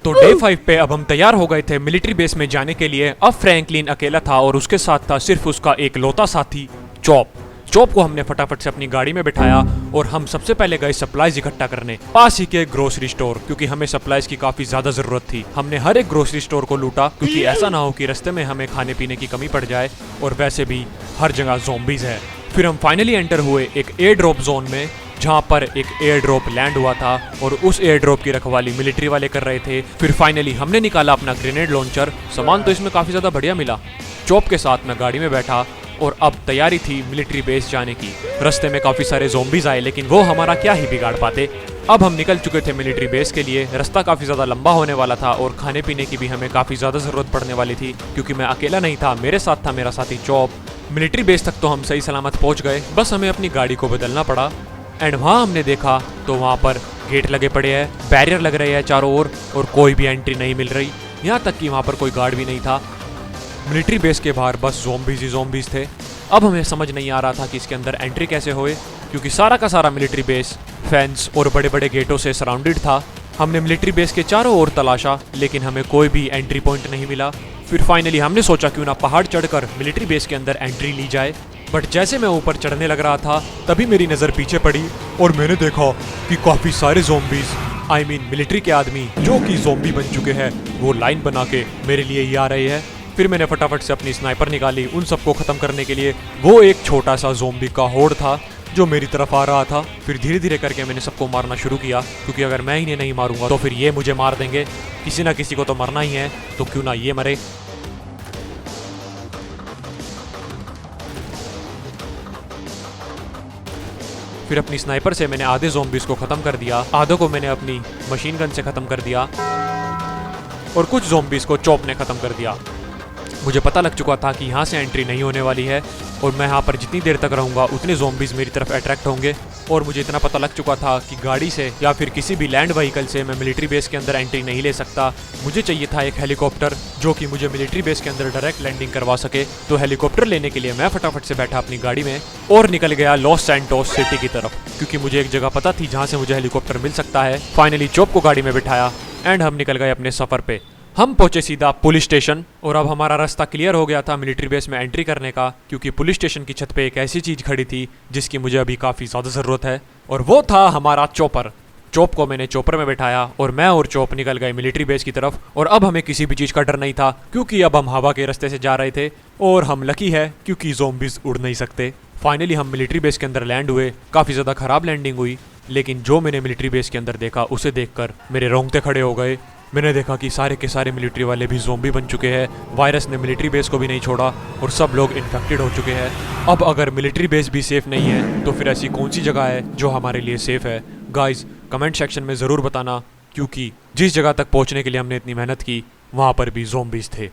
तो डे 5 पे अब हम तैयार हो गए थे मिलिट्री बेस में जाने के लिए। अब फ्रैंकलिन अकेला था और उसके साथ था सिर्फ उसका एक लौता साथी चॉप। चॉप को हमने फटाफट से अपनी गाड़ी में बिठाया और हम सबसे पहले गए सप्लाईज इकट्ठा करने पास ही के ग्रोसरी स्टोर, क्योंकि हमें सप्लाईज की काफी ज्यादा जरूरत थी। हमने हर एक ग्रोसरी स्टोर को लूटा क्योंकि ऐसा ना हो कि रास्ते में हमें खाने पीने की कमी पड़ जाए, और वैसे भी हर जगह ज़ॉम्बीज है। फिर हम फाइनली एंटर हुए एक एयर ड्रॉप जोन में, जहाँ पर एक एयर ड्रॉप लैंड हुआ था और उस एयर ड्रॉप की रखवाली मिलिट्री वाले कर रहे थे। फिर फाइनली हमने निकाला अपना ग्रेनेड लॉन्चर। सामान तो इसमें काफी ज्यादा बढ़िया मिला। चॉप के साथ मैं गाड़ी में बैठा और अब तैयारी थी मिलिट्री बेस जाने की। रास्ते में काफी सारे ज़ॉम्बीज आए, लेकिन वो हमारा क्या ही बिगाड़ पाते। अब हम निकल चुके थे मिलिट्री बेस के लिए। रास्ता काफी ज्यादा लंबा होने वाला था और खाने पीने की भी हमें काफी ज्यादा जरूरत पड़ने वाली थी, क्योंकि मैं अकेला नहीं था, मेरे साथ था मेरा साथी चॉप। मिलिट्री बेस तक तो हम सही सलामत पहुंच गए, बस हमें अपनी गाड़ी को बदलना पड़ा। एंड वहाँ हमने देखा तो वहाँ पर गेट लगे पड़े हैं, बैरियर लग रहे हैं चारों ओर, और कोई भी एंट्री नहीं मिल रही। यहाँ तक कि वहाँ पर कोई गार्ड भी नहीं था। मिलिट्री बेस के बाहर बस ज़ॉम्बीज ही ज़ॉम्बीज थे। अब हमें समझ नहीं आ रहा था कि इसके अंदर एंट्री कैसे होए, क्योंकि सारा का सारा मिलिट्री बेस फेंस और बड़े बड़े गेटों से सराउंडेड था। हमने मिलिट्री बेस के चारों ओर तलाशा, लेकिन हमें कोई भी एंट्री पॉइंट नहीं मिला। फिर फाइनली हमने सोचा क्यों ना पहाड़ चढ़कर मिलिट्री बेस के अंदर एंट्री ली जाए। बट जैसे मैं ऊपर चढ़ने लग रहा था तभी मेरी नज़र पीछे पड़ी और मैंने देखा कि काफ़ी सारे ज़ॉम्बीज मिलिट्री के आदमी जो कि ज़ॉम्बी बन चुके हैं, वो लाइन बना के मेरे लिए ही आ रहे हैं। फिर मैंने फटाफट से अपनी स्नाइपर निकाली उन सबको ख़त्म करने के लिए। वो एक छोटा सा ज़ॉम्बी का होड़ था जो मेरी तरफ आ रहा था। फिर धीरे धीरे करके मैंने सबको मारना शुरू किया, क्योंकि अगर मैं इन्हें नहीं मारूंगा तो फिर ये मुझे मार देंगे। किसी ना किसी को तो मरना ही है, तो क्यों ना ये मरे। फिर अपनी स्नाइपर से मैंने आधे ज़ॉम्बीज को ख़त्म कर दिया, आधों को मैंने अपनी मशीन गन से ख़त्म कर दिया, और कुछ ज़ॉम्बीज को चॉप ने ख़त्म कर दिया। मुझे पता लग चुका था कि यहाँ से एंट्री नहीं होने वाली है, और मैं यहाँ पर जितनी देर तक रहूँगा उतने ज़ॉम्बीज मेरी तरफ अट्रैक्ट होंगे। और मुझे इतना पता लग चुका था कि गाड़ी से या फिर किसी भी लैंड व्हीकल से मैं मिलिट्री बेस के अंदर एंट्री नहीं ले सकता। मुझे चाहिए था एक हेलीकॉप्टर जो कि मुझे मिलिट्री बेस के अंदर डायरेक्ट लैंडिंग करवा सके। तो हेलीकॉप्टर लेने के लिए मैं फटाफट से बैठा अपनी गाड़ी में और निकल गया लॉस सैंटोस सिटी की तरफ, क्योंकि मुझे एक जगह पता थी जहाँ से मुझे हेलीकॉप्टर मिल सकता है। फाइनली चॉप को गाड़ी में बिठाया एंड हम निकल गए अपने सफ़र पे। हम पहुंचे सीधा पुलिस स्टेशन, और अब हमारा रास्ता क्लियर हो गया था मिलिट्री बेस में एंट्री करने का, क्योंकि पुलिस स्टेशन की छत पे एक ऐसी चीज़ खड़ी थी जिसकी मुझे अभी काफ़ी ज़्यादा ज़रूरत है, और वो था हमारा चॉपर। चॉप को मैंने चॉपर में बैठाया और मैं और चॉप निकल गए मिलिट्री बेस की तरफ। और अब हमें किसी भी चीज़ का डर नहीं था, क्योंकि अब हम हवा के रास्ते से जा रहे थे, और हम लकी है क्योंकि ज़ॉम्बीज उड़ नहीं सकते। फाइनली हम मिलिट्री बेस के अंदर लैंड हुए। काफ़ी ज़्यादा ख़राब लैंडिंग हुई, लेकिन जो मैंने मिलिट्री बेस के अंदर देखा उसे देखकर मेरे रोंगटे खड़े हो गए। मैंने देखा कि सारे के सारे मिलिट्री वाले भी ज़ॉम्बी बन चुके हैं। वायरस ने मिलिट्री बेस को भी नहीं छोड़ा और सब लोग इन्फेक्टेड हो चुके हैं। अब अगर मिलिट्री बेस भी सेफ़ नहीं है तो फिर ऐसी कौन सी जगह है जो हमारे लिए सेफ़ है? गाइस कमेंट सेक्शन में ज़रूर बताना, क्योंकि जिस जगह तक पहुंचने के लिए हमने इतनी मेहनत की वहाँ पर भी ज़ॉम्बीज़ थे।